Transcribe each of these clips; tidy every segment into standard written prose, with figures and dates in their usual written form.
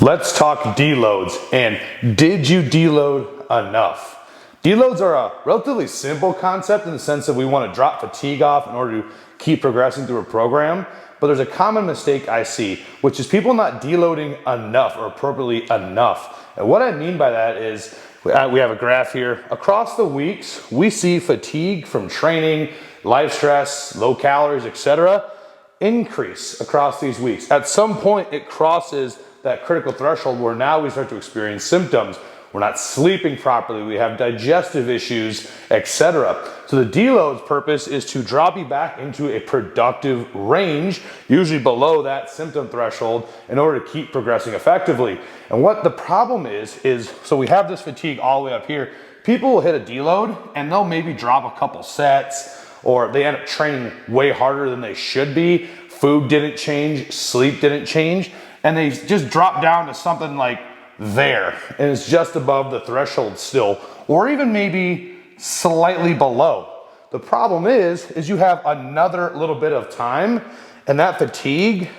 Let's talk deloads and did you deload enough? Deloads are a relatively simple concept in the sense that we want to drop fatigue off in order to keep progressing through a program. But there's a common mistake I see, which is people not deloading enough or appropriately enough. And what I mean by that is we have a graph here. Across the weeks, we see fatigue from training, life stress, low calories, etc. increase across these weeks. At some point, it crosses that critical threshold where now we start to experience symptoms. We're not sleeping properly, we have digestive issues, etc. So the deload's purpose is to drop you back into a productive range, usually below that symptom threshold, in order to keep progressing effectively. And what the problem is so we have this fatigue all the way up here. People will hit a deload and they'll maybe drop a couple sets, or they end up training way harder than they should be. Food didn't change, sleep didn't change, and they just drop down to something like there, and it's just above the threshold still, or even maybe slightly below. The problem is you have another little bit of time, and that fatigue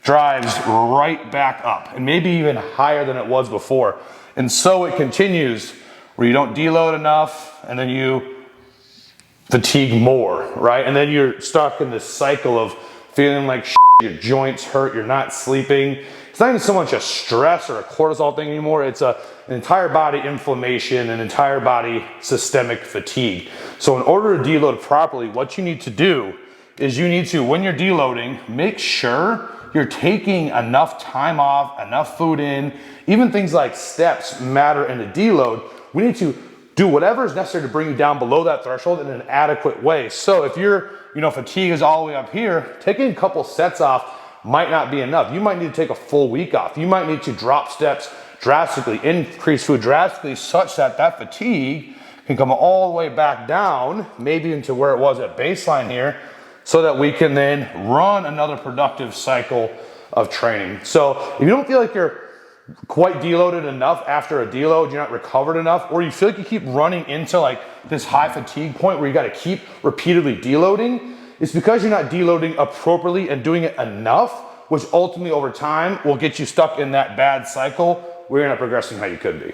drives right back up, and maybe even higher than it was before. And so it continues where you don't deload enough, and then you fatigue more, right? And then you're stuck in this cycle of feeling like shit, your joints hurt, you're not sleeping. It's not even so much a stress or a cortisol thing anymore. It's an entire body inflammation, an entire body systemic fatigue. So in order to deload properly, what you need to do is you need to, when you're deloading, make sure you're taking enough time off, enough food in. Even things like steps matter in a deload. We need to do whatever is necessary to bring you down below that threshold in an adequate way. So if your fatigue is all the way up here, taking a couple sets off might not be enough. You might need to take a full week off. You might need to drop steps drastically, increase food drastically, such that that fatigue can come all the way back down, maybe into where it was at baseline here, so that we can then run another productive cycle of training. So if you don't feel like you're quite deloaded enough after a deload, you're not recovered enough, or you feel like you keep running into like this high fatigue point where you got to keep repeatedly deloading, it's because you're not deloading appropriately and doing it enough, which ultimately over time will get you stuck in that bad cycle where you're not progressing how you could be.